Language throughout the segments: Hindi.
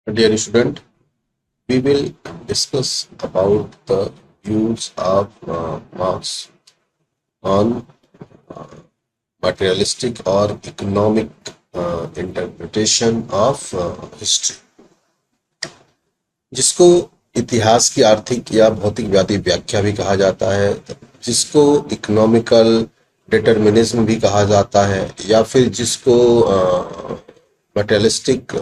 Dear student, we will discuss about the views of Marx on materialistic or economic interpretation of history, जिसको इतिहास की आर्थिक या भौतिकवादी व्याख्या भी कहा जाता है, जिसको इकोनॉमिकल डिटर्मिनिज्म भी कहा जाता है, या फिर जिसको मटेरियलिस्टिक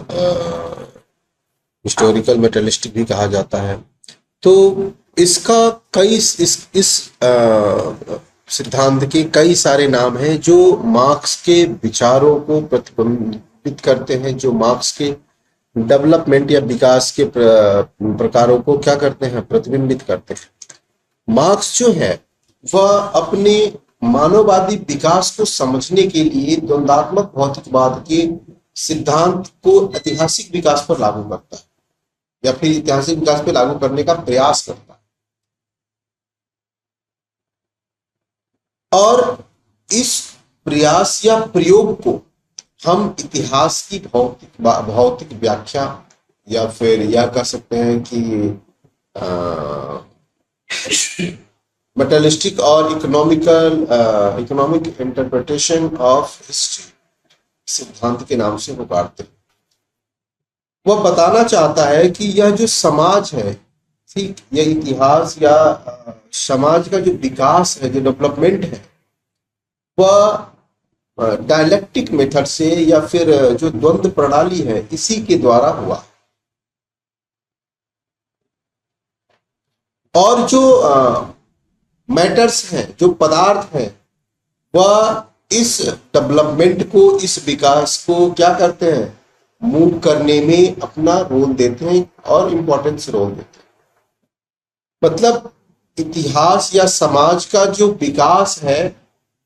हिस्टोरिकल मेटलिस्टिक भी कहा जाता है। तो इसका कई इस सिद्धांत के कई सारे नाम हैं जो मार्क्स के विचारों को प्रतिबिंबित करते हैं, जो मार्क्स के डेवलपमेंट या विकास के प्रकारों को क्या करते हैं, प्रतिबिंबित करते हैं। मार्क्स जो है वह अपने मानववादी विकास को समझने के लिए द्वंद्वात्मक भौतिकवाद के सिद्धांत को ऐतिहासिक विकास पर लागू करता है या फिर ऐतिहासिक विकास पर लागू करने का प्रयास करता है। और इस प्रयास या प्रयोग को हम इतिहास की भौतिक व्याख्या या फिर यह कह सकते हैं कि मटेरियलिस्टिक और इकोनॉमिक इंटरप्रिटेशन ऑफ हिस्ट्री सिद्धांत के नाम से पुकारते हैं। वह बताना चाहता है कि यह जो समाज है, ठीक, यह इतिहास या समाज का जो विकास है, जो डेवलपमेंट है, वह डायलेक्टिक मेथड से या फिर जो द्वंद्व प्रणाली है इसी के द्वारा हुआ। और जो मैटर्स हैं, जो पदार्थ हैं, वह इस डेवलपमेंट को, इस विकास को क्या करते हैं, मूव करने में अपना रोल देते हैं और इम्पोर्टेंस रोल देते हैं। मतलब इतिहास या समाज का जो विकास है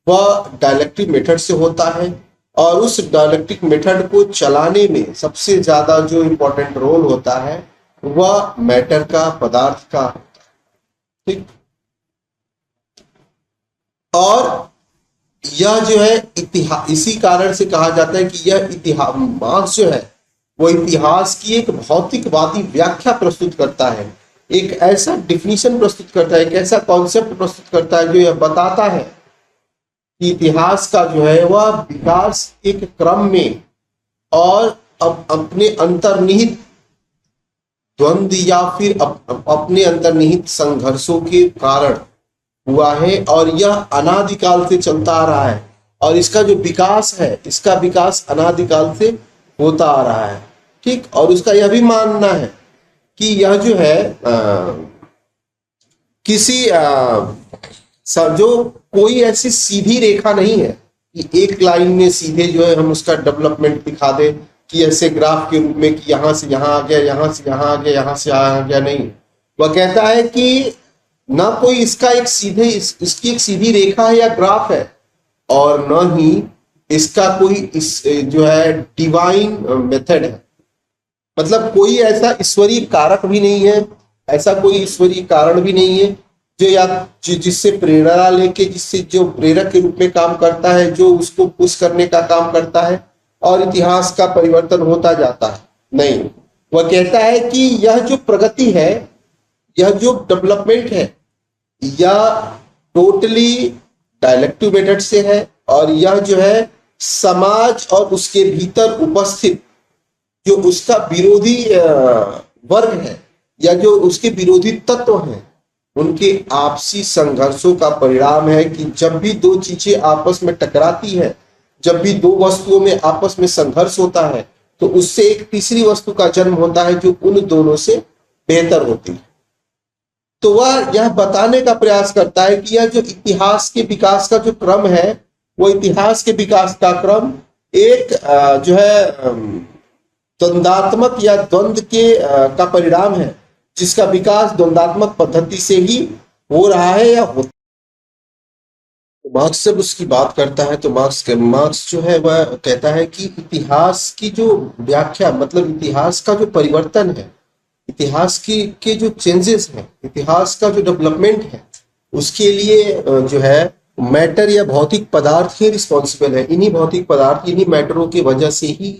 वह डायलेक्टिक मेथड से होता है और उस डायलेक्टिक मेथड को चलाने में सबसे ज्यादा जो इम्पोर्टेंट रोल होता है वह मैटर का, पदार्थ का, ठीक। और यह जो है इतिहास, इसी कारण से कहा जाता है कि यह इतिहास, मार्क्स जो है वो इतिहास की एक भौतिकवादी व्याख्या प्रस्तुत करता है, एक ऐसा डिफिनीशन प्रस्तुत करता है, एक ऐसा कॉन्सेप्ट प्रस्तुत करता है जो यह बताता है कि इतिहास का जो है वह विकास एक क्रम में और अपने अंतर्निहित द्वंद या फिर अपने अंतर्निहित संघर्षों के कारण हुआ है और यह अनादिकाल से चलता आ रहा है। और इसका जो विकास है, इसका विकास अनादिकाल से होता आ रहा है, ठीक। और उसका यह भी मानना है कि यह जो है किसी जो कोई ऐसी सीधी रेखा नहीं है कि एक लाइन में सीधे जो है हम उसका डेवलपमेंट दिखा दें कि ऐसे ग्राफ के रूप में कि यहां से यहां आ गया, यहां से यहां आ गया, यहां से यहां आ गया, नहीं। वह कहता है कि ना कोई इसका एक सीधे इसकी एक सीधी रेखा है या ग्राफ है और न ही इसका कोई इस जो है डिवाइन मेथड है। मतलब कोई ऐसा ईश्वरीय कारक भी नहीं है, ऐसा कोई ईश्वरीय कारण भी नहीं है जो या जिससे प्रेरणा लेके, जिससे जो प्रेरक के रूप में काम करता है, जो उसको पुश करने का काम करता है और इतिहास का परिवर्तन होता जाता है, नहीं। वह कहता है कि यह जो प्रगति है, यह जो डेवलपमेंट है, यह टोटली डायलेक्टिव मेथड से है और यह जो है समाज और उसके भीतर उपस्थित जो उसका विरोधी वर्ग है या जो उसके विरोधी तत्व हैं, उनके आपसी संघर्षों का परिणाम है कि जब भी दो चीजें आपस में टकराती है, जब भी दो वस्तुओं में आपस में संघर्ष होता है, तो उससे एक तीसरी वस्तु का जन्म होता है जो उन दोनों से बेहतर होती है। तो वह यह बताने का प्रयास करता है कि यह जो इतिहास के विकास का जो क्रम है, वो इतिहास के विकास का क्रम एक जो है द्वंद्वात्मक या द्वंद्व के का परिणाम है, जिसका विकास द्वंद्वात्मक पद्धति से ही हो रहा है या होता है। मार्क्स जब उसकी बात करता है तो मार्क्स जो है वह कहता है कि इतिहास की जो व्याख्या, मतलब इतिहास का जो परिवर्तन है, इतिहास की के जो चेंजेस हैं, इतिहास का जो डेवलपमेंट है, उसके लिए जो है मैटर या भौतिक पदार्थ ही रिस्पॉन्सिबल है। इन्हीं भौतिक पदार्थ, इन्हीं मैटरों की वजह से ही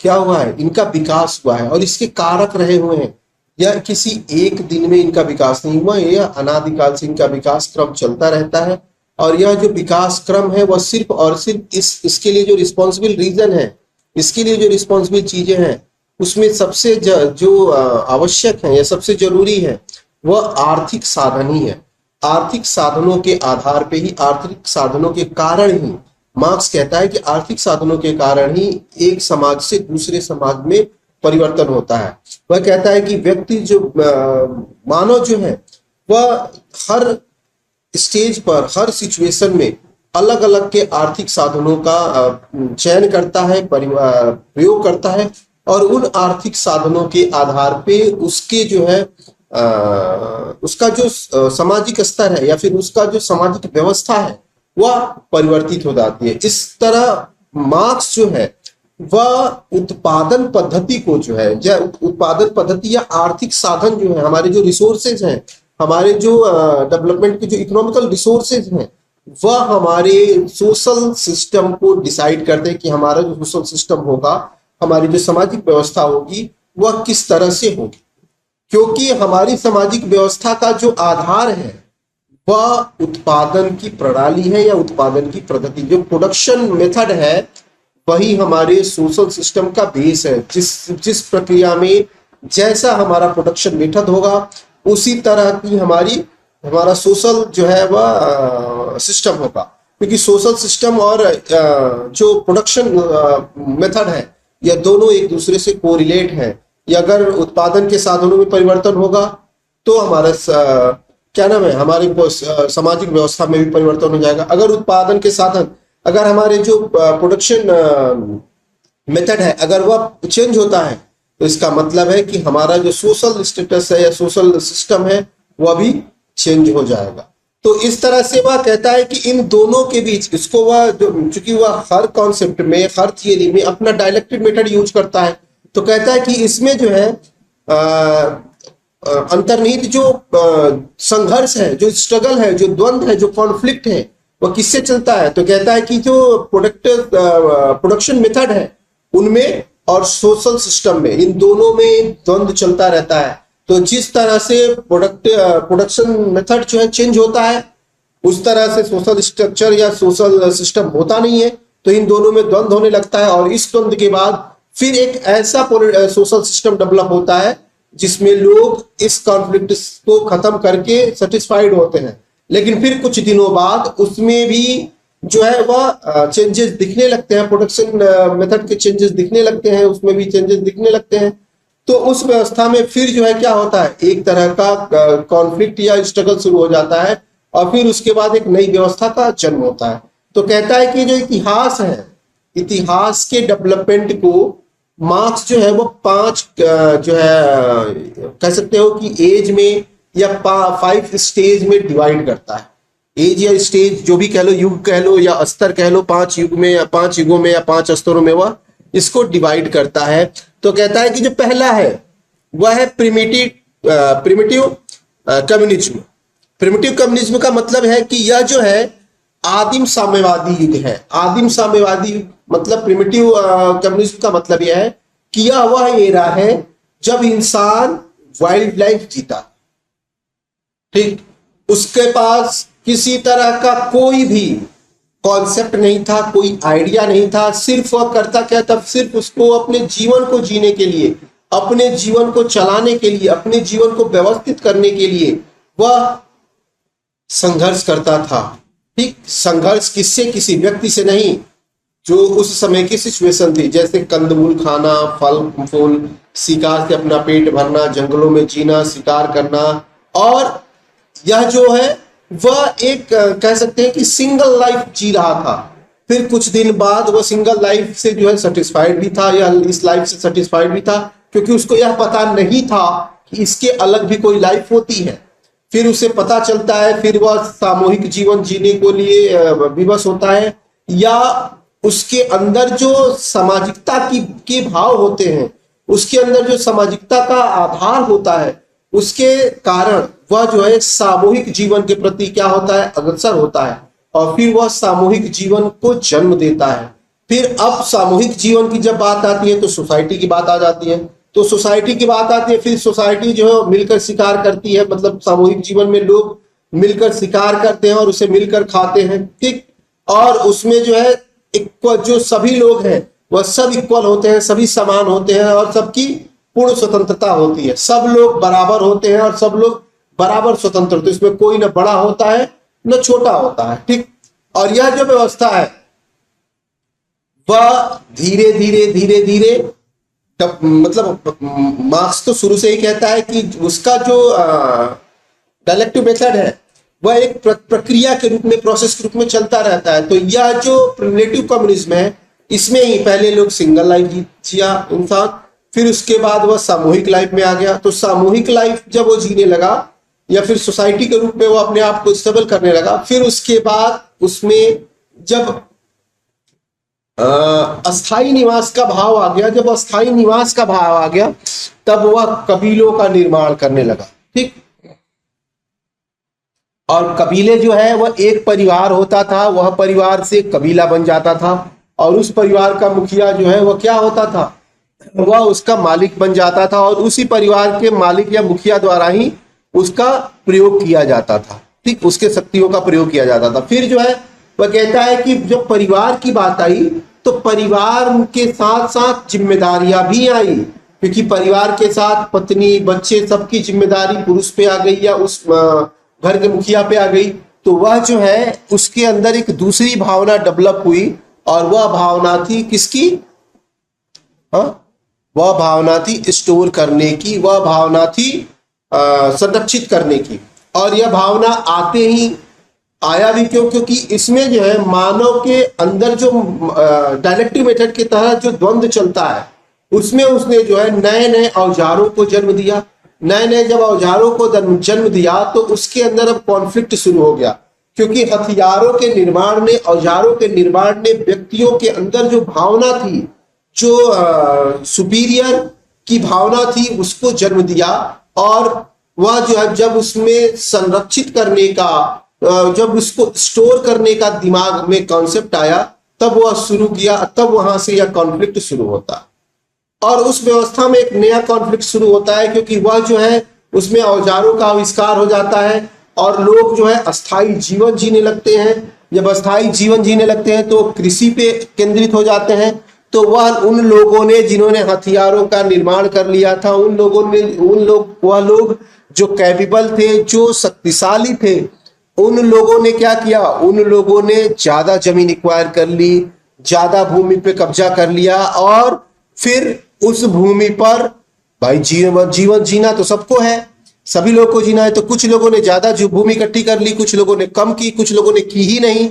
क्या हुआ है, इनका विकास हुआ है और इसके कारक रहे हुए हैं। यह किसी एक दिन में इनका विकास नहीं हुआ, यह अनादिकाल से इनका विकास क्रम चलता रहता है। और यह जो विकास क्रम है वह सिर्फ और सिर्फ इसके लिए जो रिस्पॉन्सिबल रीजन है, इसके लिए जो रिस्पॉन्सिबल चीजें हैं, उसमें सबसे जो आवश्यक है या सबसे जरूरी है वह आर्थिक साधन ही है। आर्थिक साधनों के आधार पे ही, आर्थिक साधनों के कारण ही, मार्क्स कहता है कि आर्थिक साधनों के कारण ही एक समाज से दूसरे समाज में परिवर्तन होता है। वह कहता है कि व्यक्ति जो मानव जो है वह हर स्टेज पर, हर सिचुएशन में अलग अलग के आर्थिक साधनों का चयन करता है, प्रयोग करता है और उन आर्थिक साधनों के आधार पे उसके जो है उसका जो सामाजिक स्तर है या फिर उसका जो सामाजिक व्यवस्था है वह परिवर्तित हो जाती है। इस तरह मार्क्स जो है वह उत्पादन पद्धति को जो है, या उत्पादन पद्धति या आर्थिक साधन जो है, हमारे जो रिसोर्सेज हैं, हमारे जो डेवलपमेंट के जो इकोनॉमिकल रिसोर्सेज हैं, वह हमारे सोशल सिस्टम को डिसाइड करते हैं कि हमारा जो सोशल सिस्टम होगा, हमारी जो सामाजिक व्यवस्था होगी वह किस तरह से होगी। क्योंकि हमारी सामाजिक व्यवस्था का जो आधार है वह उत्पादन की प्रणाली है या उत्पादन की पद्धति, जो प्रोडक्शन मेथड है वही हमारे सोशल सिस्टम का बेस है। जिस प्रक्रिया में जैसा हमारा प्रोडक्शन मेथड होगा उसी तरह की हमारा सोशल जो है वह सिस्टम होगा। क्योंकि सोशल सिस्टम और जो प्रोडक्शन मेथड है यह दोनों एक दूसरे से कोरिलेट है। या अगर उत्पादन के साधनों में परिवर्तन होगा तो हमारा क्या नाम है, हमारी सामाजिक व्यवस्था में भी परिवर्तन हो जाएगा। अगर उत्पादन के साधन, अगर हमारे जो प्रोडक्शन मेथड है अगर वह चेंज होता है तो इसका मतलब है कि हमारा जो सोशल स्टेटस है या सोशल सिस्टम है वह भी चेंज हो जाएगा। तो इस तरह से वह कहता है कि इन दोनों के बीच, इसको वह चूंकि वह हर कॉन्सेप्ट में, हर थियरी में अपना डायलेक्ट्रिक मेथड यूज करता है, तो कहता है कि इसमें जो है अंतर्निहित जो संघर्ष है, जो स्ट्रगल है, जो द्वंद्व है, जो कॉन्फ्लिक्ट है, वह किससे चलता है। तो कहता है कि जो प्रोडक्शन मेथड है उनमें और सोशल सिस्टम में, इन दोनों में द्वंद्व चलता रहता है। तो जिस तरह से प्रोडक्शन मेथड जो है चेंज होता है उस तरह से सोशल स्ट्रक्चर या सोशल सिस्टम होता नहीं है। तो इन दोनों में द्वंद्व होने लगता है और इस द्वंद्व के बाद फिर एक ऐसा सोशल सिस्टम डेवलप होता है जिसमें लोग इस कॉन्फ्लिक्ट को खत्म करके सेटिस्फाइड होते हैं। लेकिन फिर कुछ दिनों बाद उसमें भी जो है वह चेंजेस दिखने लगते हैं, प्रोडक्शन मेथड के चेंजेस दिखने लगते हैं, उसमें भी चेंजेस दिखने लगते हैं। तो उस व्यवस्था में फिर जो है क्या होता है, एक तरह का कॉन्फ्लिक्ट या स्ट्रगल शुरू हो जाता है और फिर उसके बाद एक नई व्यवस्था का जन्म होता है। तो कहता है कि जो इतिहास है, इतिहास के डेवलपमेंट को मार्क्स जो है वो 5 जो है कह सकते हो कि एज में या 5 स्टेज में डिवाइड करता है। एज या स्टेज जो भी कह लो, युग कह लो या स्तर कह लो, 5 युग में या 5 युगों में या 5 स्तरों में वह इसको डिवाइड करता है। तो कहता है कि जो पहला है वह है प्रिमिटिव कम्युनिज्म। प्रिमिटिव कम्युनिज्म का मतलब है कि यह जो है आदिम साम्यवादी युग है। आदिम साम्यवादी युग मतलब प्रिमिटिव कम्युनिज्म का मतलब यह है कि यह वह एरा है जब इंसान वाइल्ड लाइफ जीता, ठीक, उसके पास किसी तरह का कोई भी कॉन्सेप्ट नहीं था, कोई आइडिया नहीं था, सिर्फ वह करता क्या था, सिर्फ उसको अपने जीवन को जीने के लिए, अपने जीवन को चलाने के लिए, अपने जीवन को व्यवस्थित करने के लिए वह संघर्ष करता था। ठीक, संघर्ष किससे, किसी व्यक्ति से नहीं, जो उस समय की सिचुएशन थी, जैसे कंदमूल खाना, फल फूल, शिकार से अपना पेट भरना, जंगलों में जीना, शिकार करना। और यह जो है वह एक कह सकते हैं कि सिंगल लाइफ जी रहा था। फिर कुछ दिन बाद वह सिंगल लाइफ से जो है सेटिस्फाइड भी था या इस लाइफ से सेटिस्फाइड भी था, क्योंकि उसको यह पता नहीं था कि इसके अलग भी कोई लाइफ होती है। फिर उसे पता चलता है, फिर वह सामूहिक जीवन जीने को लिए विवश होता है, या उसके अंदर जो सामाजिकता के भाव होते हैं, उसके अंदर जो सामाजिकता का आधार होता है, उसके कारण वह जो है सामूहिक जीवन के प्रति क्या होता है, अग्रसर होता है और फिर वह सामूहिक जीवन को जन्म देता है। फिर अब सामूहिक जीवन की जब बात आती है तो सोसाइटी की बात आ जाती है। तो सोसाइटी की बात आती है, फिर सोसाइटी जो है मिलकर शिकार करती है, मतलब सामूहिक जीवन में लोग मिलकर शिकार करते हैं और उसे मिलकर खाते हैं, ठीक। और उसमें जो है इक्वल, जो सभी लोग हैं वह सब इक्वल होते हैं, सभी समान होते हैं और सबकी पूर्ण स्वतंत्रता होती है। सब लोग बराबर होते हैं और सब लोग बराबर स्वतंत्र होते हैं। इसमें कोई न बड़ा होता है न छोटा होता है, ठीक। और यह जो व्यवस्था है वह धीरे धीरे धीरे धीरे मतलब मार्क्स तो शुरू से ही कहता है कि उसका जो डायलेक्टिव मेथड है वह एक प्रक्रिया के रूप में, प्रोसेस के रूप में चलता रहता है। तो यह जो रिलेटिव कम्युनिज्म है, इसमें ही पहले लोग सिंगल लाइफ जिया इंसान, फिर उसके बाद वह सामूहिक लाइफ में आ गया। तो सामूहिक लाइफ जब वो जीने लगा या फिर सोसाइटी के रूप में वो अपने आप को स्टेबल करने लगा, फिर उसके बाद उसमें जब अस्थाई निवास का भाव आ गया, जब अस्थाई निवास का भाव आ गया तब वह कबीलों का निर्माण करने लगा, ठीक। और कबीले जो है वह एक परिवार होता था, वह परिवार से कबीला बन जाता था और उस परिवार का मुखिया जो है वह क्या होता था, वह उसका मालिक बन जाता था और उसी परिवार के मालिक या मुखिया द्वारा ही उसका प्रयोग किया जाता था, ठीक। उसके शक्तियों का प्रयोग किया जाता था। फिर जो है वह कहता है कि जब परिवार की बात आई तो परिवार के साथ साथ जिम्मेदारियां भी आई, क्योंकि परिवार के साथ पत्नी बच्चे सबकी जिम्मेदारी पुरुष पे आ गई या उस घर के मुखिया पे आ गई। तो वह जो है उसके अंदर एक दूसरी भावना डेवलप हुई और वह भावना थी किसकी, वह भावना थी स्टोर करने की, वह भावना थी संरक्षित करने की। और यह भावना आते ही आया भी क्यों, क्योंकि इसमें जो है मानव के अंदर जो डायलेक्टिव मेथड के तहत जो द्वंद्व चलता है उसमें उसने जो है नए नए औजारों को जन्म दिया। नए नए जब औजारों को जन्म दिया तो उसके अंदर अब कॉन्फ्लिक्ट शुरू हो गया, क्योंकि हथियारों के निर्माण ने, औजारों के निर्माण ने व्यक्तियों के अंदर जो भावना थी, जो सुपीरियर की भावना थी, उसको जन्म दिया। और वह जो है जब उसमें संरक्षित करने का, जब उसको स्टोर करने का दिमाग में कॉन्सेप्ट आया तब वह शुरू किया, तब वहां से यह कॉन्फ्लिक्ट शुरू होता। और उस व्यवस्था में एक नया कॉन्फ्लिक्ट शुरू होता है, क्योंकि वह जो है उसमें औजारों का आविष्कार हो जाता है और लोग जो है अस्थाई जीवन जीने लगते हैं। जब अस्थाई जीवन जीने लगते हैं तो कृषि पे केंद्रित हो जाते हैं। तो वह उन लोगों ने जिन्होंने हथियारों का निर्माण कर लिया था, वह लोग जो कैपेबल थे, जो शक्तिशाली थे, उन लोगों ने क्या किया, उन लोगों ने ज्यादा जमीन एक्वायर कर ली, ज्यादा भूमि पे कब्जा कर लिया और फिर उस भूमि पर भाई जीवन जीना तो सबको है, सभी लोगों को जीना है। तो कुछ लोगों ने ज्यादा जो भूमि इकट्ठी कर ली, कुछ लोगों ने कम की, कुछ लोगों ने की ही नहीं।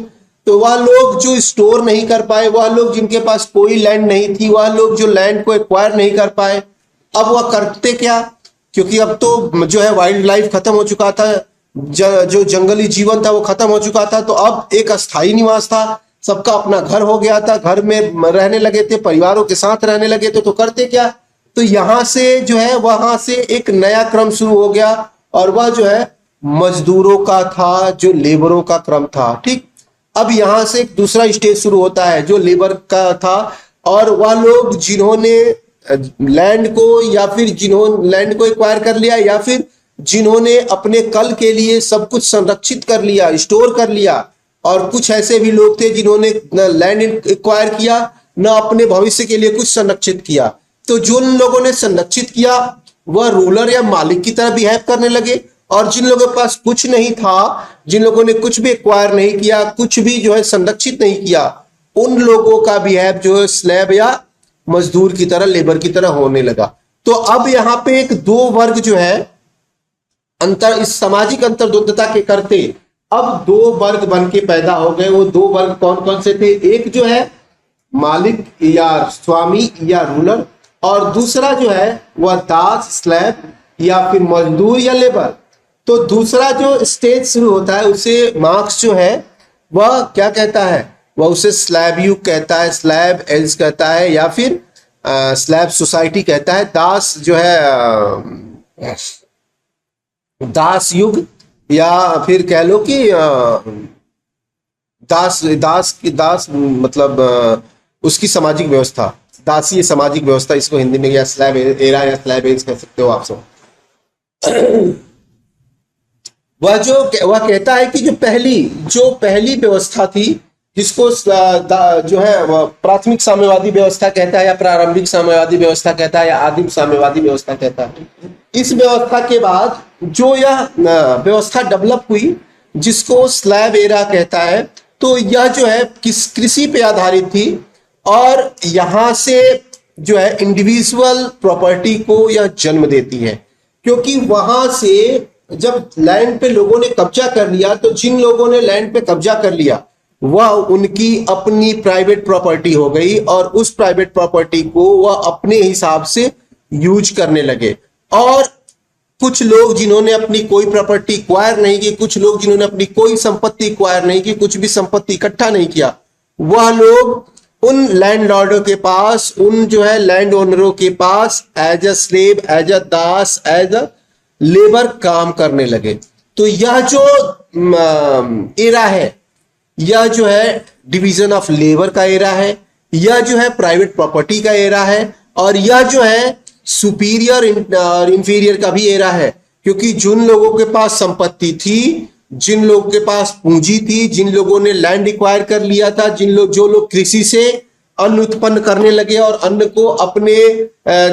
तो वह लोग जो स्टोर नहीं कर पाए, वह लोग जिनके पास कोई लैंड नहीं थी, वह लोग जो लैंड को एक्वायर नहीं कर पाए, अब वह करते क्या, क्योंकि अब तो जो है वाइल्ड लाइफ खत्म हो चुका था, जो जंगली जीवन था वो खत्म हो चुका था। तो अब एक अस्थाई निवास था, सबका अपना घर हो गया था, घर में रहने लगे थे, परिवारों के साथ रहने लगे थे। तो करते क्या, तो यहां से जो है वहां से एक नया क्रम शुरू हो गया और वह जो है मजदूरों का था, जो लेबरों का क्रम था, ठीक। अब यहां से एक दूसरा स्टेज शुरू होता है जो लेबर का था, और वह लोग जिन्होंने लैंड को या फिर जिन्होंने लैंड को एक्वायर कर लिया या फिर जिन्होंने अपने कल के लिए सब कुछ संरक्षित कर लिया, स्टोर कर लिया। और कुछ ऐसे भी लोग थे जिन्होंने न लैंड एक्वायर किया न अपने भविष्य के लिए कुछ संरक्षित किया। तो जिन लोगों ने संरक्षित किया वह रूलर या मालिक की तरह बिहेव करने लगे, और जिन लोगों के पास कुछ नहीं था, जिन लोगों ने कुछ भी एक्वायर नहीं किया, कुछ भी जो है संरक्षित नहीं किया, उन लोगों का बिहेव जो है स्लेब या मजदूर की तरह, लेबर की तरह होने लगा। तो अब यहाँ पे एक दो वर्ग जो है अंतर, इस सामाजिक अंतर्द्वंदता के करते अब दो वर्ग बन के पैदा हो गए। वो दो वर्ग कौन कौन से थे, एक जो है मालिक या स्वामी या रूलर, और दूसरा जो है वह दास, स्लैब या फिर मजदूर या लेबर। तो दूसरा जो स्टेज शुरू होता है उसे मार्क्स जो है वह क्या कहता है, वह उसे स्लैब युग कहता है, स्लैब एज कहता है, या फिर स्लैब सोसाइटी कहता है। दास जो है दास युग, या फिर कह लो कि दास दास की दास मतलब उसकी सामाजिक व्यवस्था, दासीय सामाजिक व्यवस्था इसको हिंदी में, या स्लैब एरा या स्लैब एज कह सकते हो आप सब। वह कहता है कि जो पहली व्यवस्था थी, जिसको जो है वह प्राथमिक साम्यवादी व्यवस्था कहता है, या प्रारंभिक साम्यवादी व्यवस्था कहता है, या आदिम साम्यवादी व्यवस्था कहता है। इस व्यवस्था के बाद जो यह व्यवस्था डेवलप हुई, जिसको स्लैब एरा कहता है, तो यह जो है कृषि पे आधारित थी, और यहां से जो है इंडिविजुअल प्रॉपर्टी को यह जन्म देती है। क्योंकि वहां से जब लैंड पे लोगों ने कब्जा कर लिया, तो जिन लोगों ने लैंड पे कब्जा कर लिया वह उनकी अपनी प्राइवेट प्रॉपर्टी हो गई, और उस प्राइवेट प्रॉपर्टी को वह अपने हिसाब से यूज करने लगे। और कुछ लोग जिन्होंने अपनी कोई प्रॉपर्टी एक्वायर नहीं की, कुछ लोग जिन्होंने अपनी कोई संपत्ति एक्वायर नहीं की, कुछ भी संपत्ति इकट्ठा नहीं किया, वह लोग उन लैंडलॉर्डों के पास, उन जो है लैंड ओनरों के पास as a slave, as a दास, एज अ लेबर काम करने लगे। तो यह जो एरा है, यह जो है डिवीजन ऑफ लेबर का एरा है, यह जो है प्राइवेट प्रॉपर्टी का एरा है, और यह जो है सुपीरियर और इंफीरियर का भी एरा है। क्योंकि जिन लोगों के पास संपत्ति थी, जिन लोगों के पास पूंजी थी, जिन लोगों ने लैंड एक्वायर कर लिया था, जो लोग कृषि से अन्न उत्पन्न करने लगे और अन्न को अपने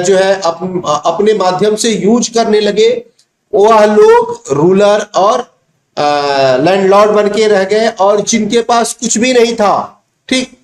जो है अपने माध्यम से यूज करने लगे, वह लोग रूलर और लैंडलॉर्ड बन के रह गए। और जिनके पास कुछ भी नहीं था, ठीक,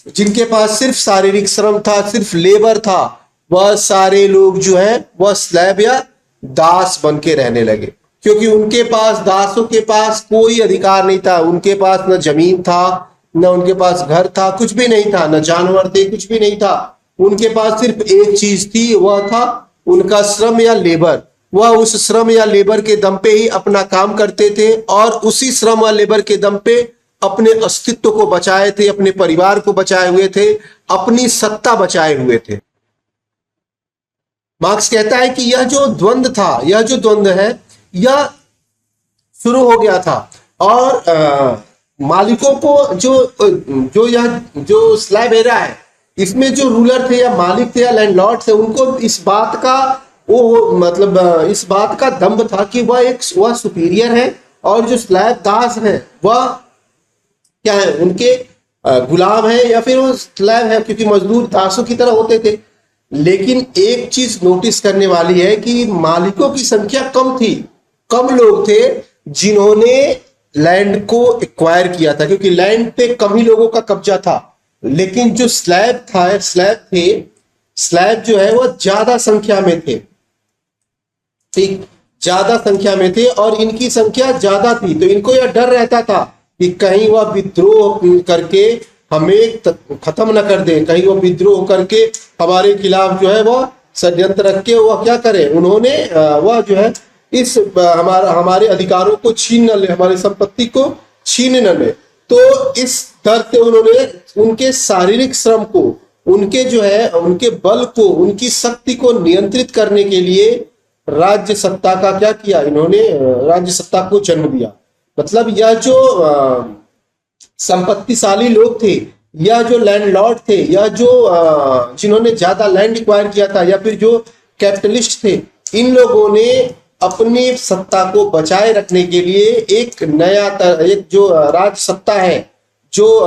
जिनके पास सिर्फ शारीरिक श्रम था, सिर्फ लेबर था, वह सारे लोग जो है वह स्लैब या दास बन के रहने लगे। क्योंकि उनके पास, दासों के पास कोई अधिकार नहीं था, उनके पास न जमीन था, न उनके पास घर था, कुछ भी नहीं था, न जानवर थे, कुछ भी नहीं था। उनके पास सिर्फ एक चीज थी, वह था उनका श्रम या लेबर। वह उस श्रम या लेबर के दम पे ही अपना काम करते थे, और उसी श्रम या लेबर के दम पे अपने अस्तित्व को बचाए थे, अपने परिवार को बचाए हुए थे, अपनी सत्ता बचाए हुए थे। मार्क्स कहता है कि यह जो द्वंद्व था, यह जो द्वंद्व है, यह शुरू हो गया था। और मालिकों को जो स्लैब एरा है, इसमें जो रूलर थे या मालिक थे या लैंडलॉर्ड थे, उनको इस बात का दम्भ था कि वह सुपीरियर है, और जो स्लैब दास है वह क्या है, उनके गुलाम है, या फिर वो स्लैब है, क्योंकि मजदूर दासों की तरह होते थे। लेकिन एक चीज नोटिस करने वाली है कि मालिकों की संख्या कम थी, कम लोग थे जिन्होंने लैंड को एक्वायर किया था, क्योंकि लैंड पे कम ही लोगों का कब्जा था। लेकिन जो स्लैब जो है वह ज्यादा संख्या में थे, ठीक, ज्यादा संख्या में थे, और इनकी संख्या ज्यादा थी। तो इनको यह डर रहता था कि कहीं वह विद्रोह करके हमें खत्म न कर दे, कहीं वह विद्रोह करके हमारे खिलाफ जो है वह षड्यंत्र रख के वह क्या करे, उन्होंने वह जो है इस हमारे अधिकारों को छीन न ले, हमारी संपत्ति को छीन न ले। तो इस डर से उन्होंने उनके शारीरिक श्रम को, उनके जो है उनके बल को, उनकी शक्ति को नियंत्रित करने के लिए राज्य सत्ता का क्या किया, इन्होंने राज्य सत्ता को जन्म दिया। मतलब यह जो संपत्तिशाली लोग थे, या जो लैंडलॉर्ड थे, या जो जिन्होंने ज्यादा लैंड एक्वायर किया था, या फिर जो कैपिटलिस्ट थे, इन लोगों ने अपनी सत्ता को बचाए रखने के लिए एक जो राज सत्ता है, जो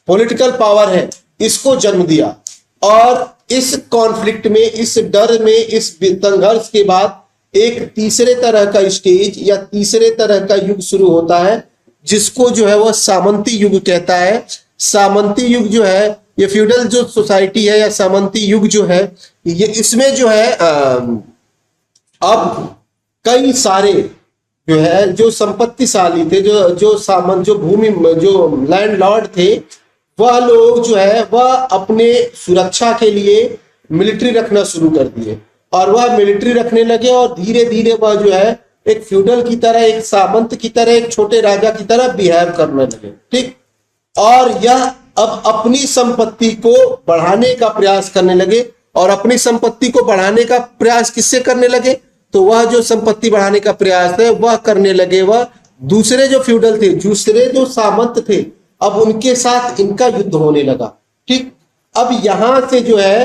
पॉलिटिकल पावर है, इसको जन्म दिया। और इस कॉन्फ्लिक्ट में, इस डर में, इस संघर्ष के बाद एक तीसरे तरह का स्टेज या तीसरे तरह का युग शुरू होता है, जिसको जो है वह सामंती युग कहता है। सामंती युग जो है, ये फ्यूडल जो सोसाइटी है, या सामंती युग जो है, ये इसमें जो है अब कई सारे जो है जो संपत्तिशाली थे, जो भूमि, जो लैंडलॉर्ड थे, वह लोग जो है वह अपने सुरक्षा के लिए मिलिट्री रखना शुरू कर दिए, और वह मिलिट्री रखने लगे, और धीरे धीरे वह जो है एक फ्यूडल की तरह, एक सामंत की तरह, एक छोटे राजा की तरह बिहेव करने लगे, ठीक। और यह अब अपनी संपत्ति को बढ़ाने का प्रयास करने लगे, और अपनी संपत्ति को बढ़ाने का प्रयास किससे करने लगे, तो वह जो संपत्ति बढ़ाने का प्रयास है वह करने लगे वह दूसरे जो फ्यूडल थे, दूसरे जो सामंत थे, अब उनके साथ इनका युद्ध होने लगा। ठीक, अब यहां से जो है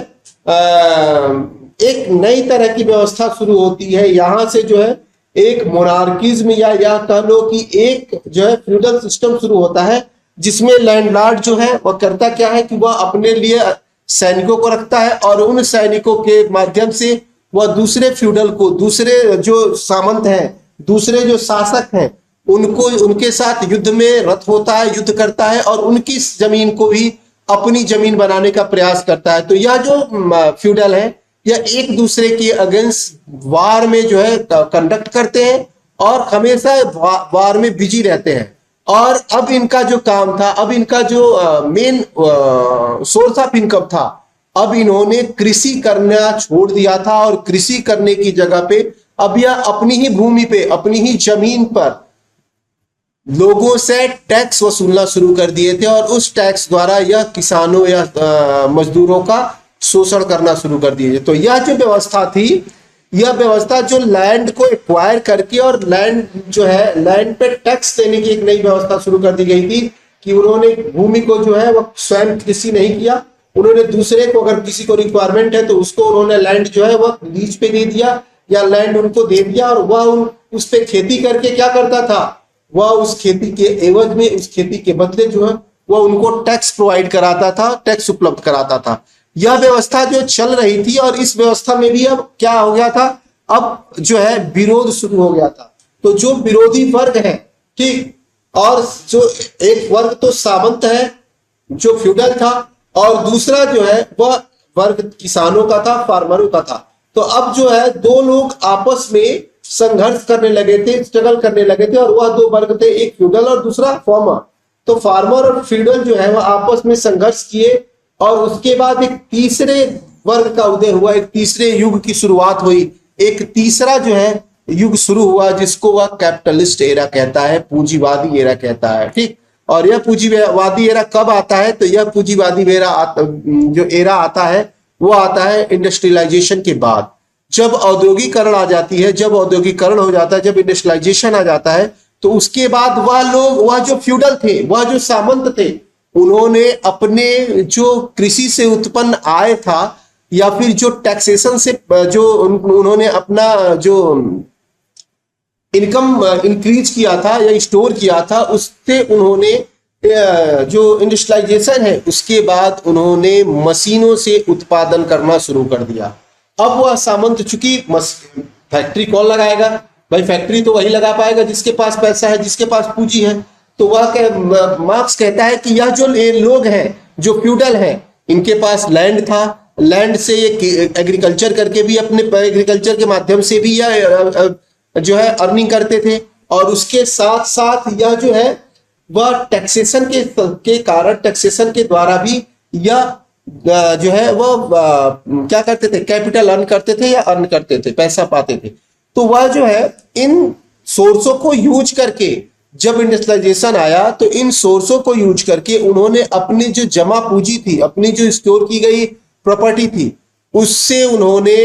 एक नई तरह की व्यवस्था शुरू होती है। यहां से जो है एक मोनार्किज्म या कह लो कि एक जो है फ्यूडल सिस्टम शुरू होता है, जिसमें लैंडलॉर्ड जो है वह करता क्या है कि वह अपने लिए सैनिकों को रखता है और उन सैनिकों के माध्यम से वह दूसरे फ्यूडल को, दूसरे जो सामंत हैं, दूसरे जो शासक हैं, उनको उनके साथ युद्ध में रत होता है, युद्ध करता है और उनकी जमीन को भी अपनी जमीन बनाने का प्रयास करता है। तो यह जो फ्यूडल है यह एक दूसरे के अगेंस्ट वार में जो है कंडक्ट करते हैं और हमेशा वार में बिजी रहते हैं। और अब इनका जो काम था, अब इनका जो मेन सोर्स ऑफ इनकम था, अब इन्होंने कृषि करना छोड़ दिया था और कृषि करने की जगह पे अब यह अपनी ही भूमि पे, अपनी ही जमीन पर लोगों से टैक्स वसूलना शुरू कर दिए थे और उस टैक्स द्वारा यह किसानों या मजदूरों का शोषण करना शुरू कर दिए। तो यह जो व्यवस्था थी, यह व्यवस्था जो लैंड को एक्वायर करके और लैंड जो है लैंड पे टैक्स देने की एक नई व्यवस्था शुरू कर दी गई थी कि उन्होंने भूमि को जो है वह स्वयं कृषि नहीं किया, उन्होंने दूसरे को, अगर किसी को रिक्वायरमेंट है तो उसको उन्होंने लैंड जो है वह लीज पे दे दिया या लैंड उनको दे दिया और वह उस पे खेती करके क्या करता था, वह उस खेती के एवज में, उस खेती के बदले जो है वह उनको टैक्स प्रोवाइड कराता था, टैक्स उपलब्ध कराता था। यह व्यवस्था जो चल रही थी और इस व्यवस्था में भी अब क्या हो गया था, अब जो है विरोध शुरू हो गया था। तो जो विरोधी वर्ग है, ठीक, और जो एक वर्ग तो सामंत है जो फ्यूडल था और दूसरा जो है वह वर्ग किसानों का था, फार्मरों का था। तो अब जो है दो लोग आपस में संघर्ष करने लगे थे, स्ट्रगल करने लगे थे और वह दो वर्ग थे, एक फ्यूडल और दूसरा फार्मर। तो फार्मर और फ्यूडल जो है वह आपस में संघर्ष किए और उसके बाद एक तीसरे वर्ग का उदय हुआ, एक तीसरे युग की शुरुआत हुई, एक तीसरा जो है युग शुरू हुआ जिसको वह कैपिटलिस्ट एरा कहता है, पूंजीवादी एरा कहता है। ठीक, और यह पूंजीवादी एरा कब आता है, तो यह पूंजीवादी एरा जो एरा आता है वो आता है इंडस्ट्रियलाइजेशन के बाद। जब औद्योगिकरण आ जाती है, जब औद्योगिकरण हो जाता है, जब इंडस्ट्रियलाइजेशन आ जाता है, तो उसके बाद वह लोग, वह जो फ्यूडल थे, वह जो सामंत थे, उन्होंने अपने जो कृषि से उत्पन्न आय था या फिर जो टैक्सेशन से जो उन्होंने अपना जो इनकम इंक्रीज किया था या स्टोर किया था, उससे उन्होंने जो इंडस्ट्रियलाइजेशन है उसके बाद उन्होंने मशीनों से उत्पादन करना शुरू कर दिया। अब वह सामंत, चूंकि फैक्ट्री कौन लगाएगा भाई, फैक्ट्री तो वही लगा पाएगा जिसके पास पैसा है, जिसके पास पूंजी है। तो वह मार्क्स कहता है कि यह जो लोग हैं, जो फ्यूडल हैं, इनके पास लैंड था, लैंड से ये एग्रीकल्चर करके भी अपने एग्रीकल्चर के माध्यम से भी यह जो है अर्निंग करते थे और उसके साथ साथ यह जो है वह टैक्सेशन के कारण, टैक्सेशन के द्वारा भी यह जो है वह क्या करते थे, कैपिटल अर्न करते थे या अर्न करते थे, पैसा पाते थे। तो वह जो है इन सोर्सों को यूज करके, जब इंडस्ट्रियलाइजेशन आया तो इन सोर्सों को यूज करके उन्होंने अपनी जो जमा पूंजी थी, अपनी जो स्टोर की गई प्रॉपर्टी थी, उससे उन्होंने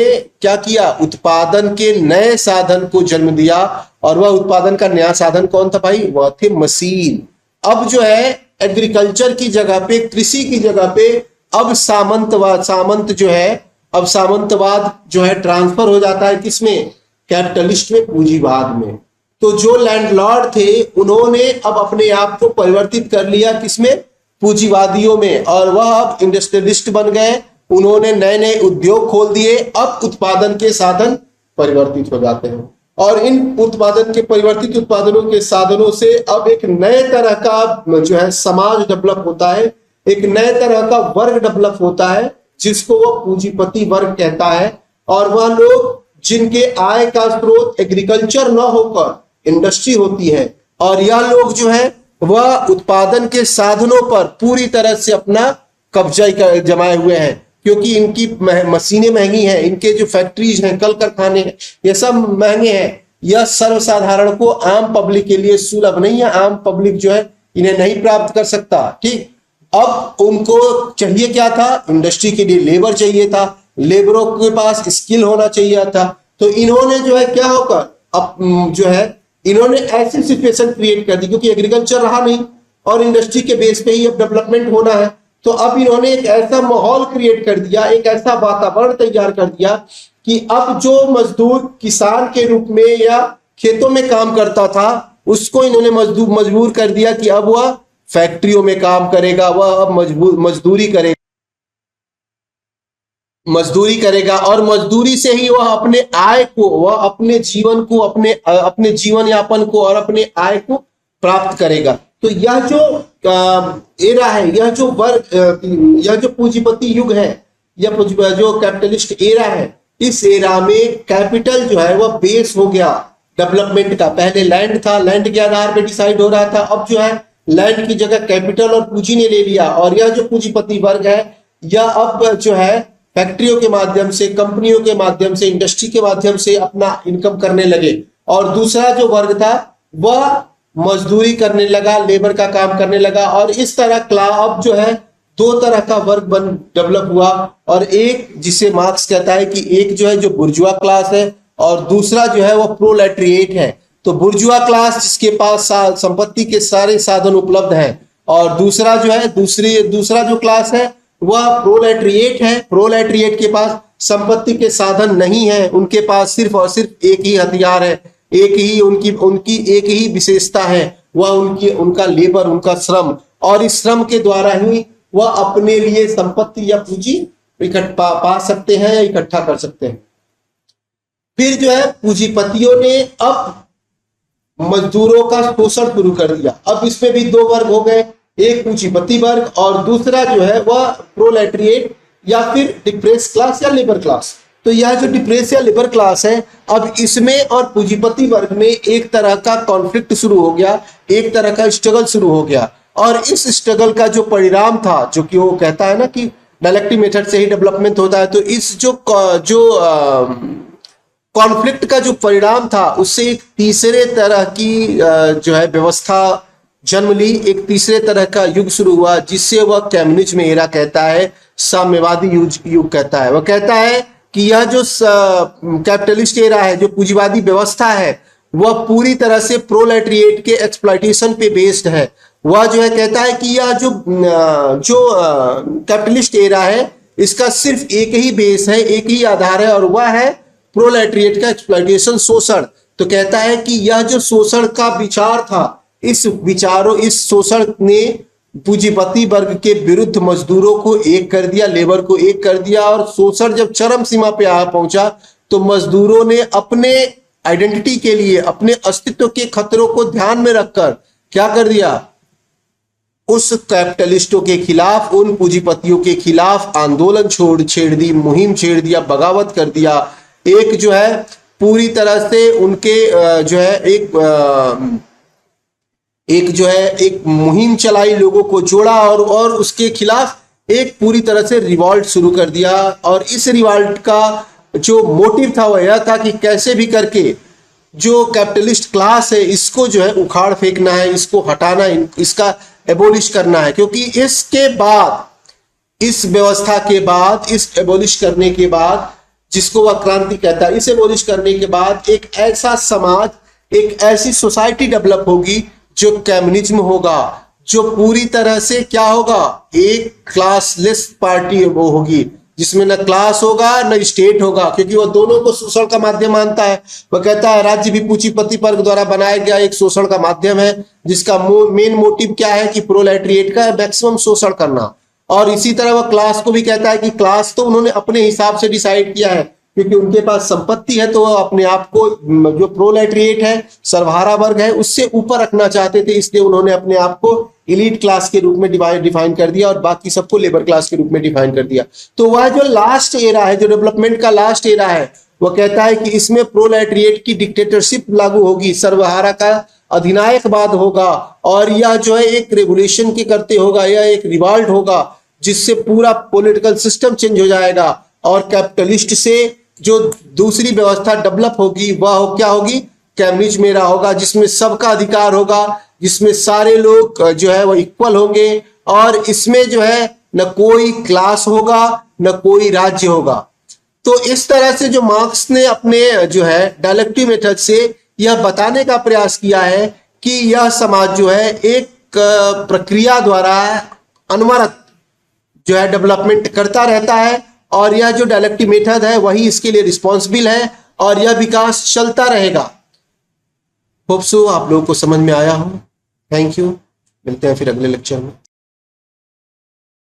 क्या किया, उत्पादन के नए साधन को जन्म दिया। और वह उत्पादन का नया साधन कौन था भाई, वह थे मशीन। अब जो है एग्रीकल्चर की जगह पे, कृषि की जगह पे अब सामंत जो है, अब सामंतवाद जो है ट्रांसफर हो जाता है किसमें, कैपिटलिस्ट में, पूंजीवाद में। तो जो लैंडलॉर्ड थे उन्होंने अब अपने आप को परिवर्तित कर लिया किसमें, पूंजीवादियों में, और वह अब इंडस्ट्रियलिस्ट बन गए। उन्होंने नए नए उद्योग खोल दिए। अब उत्पादन के साधन परिवर्तित हो जाते हैं और इन उत्पादन के परिवर्तित उत्पादनों के साधनों से अब एक नए तरह का जो है समाज डेवलप होता है, एक नए तरह का वर्ग डेवलप होता है जिसको वह पूंजीपति वर्ग कहता है। और वह लोग जिनके आय का स्रोत एग्रीकल्चर न होकर इंडस्ट्री होती है, और यह लोग जो है वह उत्पादन के साधनों पर पूरी तरह से अपना कब्जा जमाए हुए हैं, क्योंकि इनकी मशीनें महंगी हैं, इनके जो फैक्ट्रीज हैं, कल कारखाने हैं, ये सब महंगे हैं। यह सर्वसाधारण को, आम पब्लिक के लिए सुलभ नहीं है, आम पब्लिक जो है इन्हें नहीं प्राप्त कर सकता। ठीक, अब उनको चाहिए क्या था, इंडस्ट्री के लिए लेबर चाहिए था, लेबरों के पास स्किल होना चाहिए था। तो इन्होंने जो है क्या होकर अब जो है इन्होंने ऐसी सिचुएशन क्रिएट कर दी, क्योंकि एग्रीकल्चर रहा नहीं, और इंडस्ट्री के बेस पे ही अब डेवलपमेंट होना है। तो अब इन्होंने एक ऐसा माहौल क्रिएट कर दिया, एक ऐसा वातावरण तैयार कर दिया कि अब जो मजदूर किसान के रूप में या खेतों में काम करता था उसको इन्होंने मजबूर कर दिया कि अब वह फैक्ट्रियों में काम करेगा, वह अब मजदूरी करेगा और मजदूरी से ही वह अपने आय को, वह अपने जीवन को, अपने जीवन यापन को और अपने आय को प्राप्त करेगा। तो यह जो एरा है, यह जो यह जो पूंजीपति युग है, यह जो कैपिटलिस्ट एरा है, इस एरा में कैपिटल जो है वह बेस हो गया डेवलपमेंट का। पहले लैंड था, लैंड के आधार पे डिसाइड हो रहा था, अब जो है लैंड की जगह कैपिटल और पूंजी ने ले लिया। और यह जो पूंजीपति वर्ग है यह अब जो है फैक्ट्रियों के माध्यम से, कंपनियों के माध्यम से, इंडस्ट्री के माध्यम से अपना इनकम करने लगे। और दूसरा जो वर्ग था वह मजदूरी करने लगा, लेबर का काम करने लगा। और इस तरह अब जो है दो तरह का वर्ग डेवलप हुआ। और एक जिसे मार्क्स कहता है कि एक जो है जो बुर्जुआ क्लास है और दूसरा जो है वह प्रोलेटरिएट है। तो बुर्जुआ क्लास जिसके पास संपत्ति के सारे साधन उपलब्ध हैं, और दूसरा जो है दूसरा जो क्लास है वह प्रोलेटरिएट है। प्रोलेटरिएट के पास संपत्ति के साधन नहीं है, उनके पास सिर्फ और सिर्फ एक ही हथियार है, एक ही उनकी एक ही विशेषता है, वह उनका लेबर, उनका श्रम। और इस श्रम के द्वारा ही वह अपने लिए संपत्ति या पूंजी पा सकते हैं या इकट्ठा कर सकते हैं। फिर जो है पूंजीपतियों ने अब मजदूरों का शोषण शुरू कर दिया। अब इसमें भी दो वर्ग हो गए, एक पूंजीपति वर्ग और दूसरा जो है वह प्रोलेटरिएट या फिर डिप्रेस क्लास या लेबर क्लास। तो यह जो डिप्रेस या लेबर क्लास है, अब इसमें और पूंजीपति वर्ग में एक तरह का कॉन्फ्लिक्ट शुरू हो गया, एक तरह का स्ट्रगल शुरू हो गया। और इस स्ट्रगल का जो परिणाम था, जो कि वो कहता है ना कि डायलेक्टिव मेथड से ही डेवलपमेंट होता है, तो इस जो कॉन्फ्लिक्ट का जो परिणाम था उससे एक तीसरे तरह की जो है व्यवस्था जन्म ली, एक तीसरे तरह का युग शुरू हुआ जिससे वह कम्युनिज्म एरा कहता है, साम्यवादी युग कहता है। वह कहता है कि यह जो कैपिटलिस्ट एरा है, जो पूंजीवादी व्यवस्था है, वह पूरी तरह से प्रोलेटरिएट के एक्सप्लॉइटेशन पे बेस्ड है। वह जो है कहता है कि यह जो कैपिटलिस्ट एरा है इसका सिर्फ एक ही बेस है, एक ही आधार है, और वह है प्रोलेटरिएट का एक्सप्लॉइटेशन, शोषण। तो कहता है कि यह जो शोषण का विचार था, इस शोषण ने पूंजीपति वर्ग के विरुद्ध मजदूरों को एक कर दिया, लेबर को एक कर दिया। और शोषण जब चरम सीमा पे पहुंचा तो मजदूरों ने अपने आइडेंटिटी के लिए, अपने अस्तित्व के खतरों को ध्यान में रखकर क्या कर दिया, उस कैपिटलिस्टों के खिलाफ, उन पूंजीपतियों के खिलाफ आंदोलन छेड़ दी, मुहिम छेड़ दिया, बगावत कर दिया। एक जो है पूरी तरह से उनके जो है एक मुहिम चलाई, लोगों को जोड़ा और उसके खिलाफ एक पूरी तरह से रिवॉल्ट शुरू कर दिया। और इस रिवॉल्ट का जो मोटिव था वह यह था कि कैसे भी करके जो कैपिटलिस्ट क्लास है इसको जो है उखाड़ फेंकना है, इसको हटाना, इसका एबोलिश करना है। क्योंकि इसके बाद, इस व्यवस्था के बाद, इस एबोलिश करने के बाद, जिसको वह क्रांति कहता है, इस एबोलिश करने के बाद एक ऐसा समाज, एक ऐसी सोसाइटी डेवलप होगी जो कम्युनिज्म होगा, जो पूरी तरह से क्या होगा, एक क्लासलेस पार्टी वो होगी, जिसमें न क्लास होगा न स्टेट होगा, क्योंकि वह दोनों को शोषण का माध्यम मानता है। वह कहता है राज्य भी पूंजीपति वर्ग द्वारा बनाया गया एक शोषण का माध्यम है, जिसका मेन मोटिव क्या है कि प्रोलेटरिएट का मैक्सिमम शोषण करना। और इसी तरह वह क्लास को भी कहता है कि क्लास तो उन्होंने अपने हिसाब से डिसाइड किया है, क्योंकि उनके पास संपत्ति है, तो वह अपने आप को, जो प्रोलेटरिएट है, सर्वहारा वर्ग है, उससे ऊपर रखना चाहते थे। इसलिए उन्होंने अपने आप को एलीट क्लास के रूप में डिफाइन कर दिया और बाकी सबको लेबर क्लास के रूप में डिफाइन कर दिया। तो वह जो लास्ट एरा है, जो डेवलपमेंट का लास्ट एरा है, वह कहता है कि इसमें प्रोलेटरिएट की डिक्टेटरशिप लागू होगी, सर्वहारा का अधिनायकवाद होगा, और यह जो है एक रेगुलेशन के करते होगा, यह एक रिवॉल्ट होगा, जिससे पूरा पॉलिटिकल सिस्टम चेंज हो जाएगा। और कैपिटलिस्ट से जो दूसरी व्यवस्था डेवलप होगी वह क्या होगी, कम्युनिज्म एरा होगा, जिसमें सबका अधिकार होगा, जिसमें सारे लोग जो है वो इक्वल होंगे, और इसमें जो है न कोई क्लास होगा न कोई राज्य होगा। तो इस तरह से जो मार्क्स ने अपने जो है डायलेक्टिव मेथड से यह बताने का प्रयास किया है कि यह समाज जो है एक प्रक्रिया द्वारा अनवरत जो है डेवलपमेंट करता रहता है, और यह जो डायलेक्टिव मेथड है वही इसके लिए रिस्पॉन्सिबल है, और यह विकास चलता रहेगा। होप सो आप लोगों को समझ में आया हो। थैंक यू, मिलते हैं फिर अगले लेक्चर में।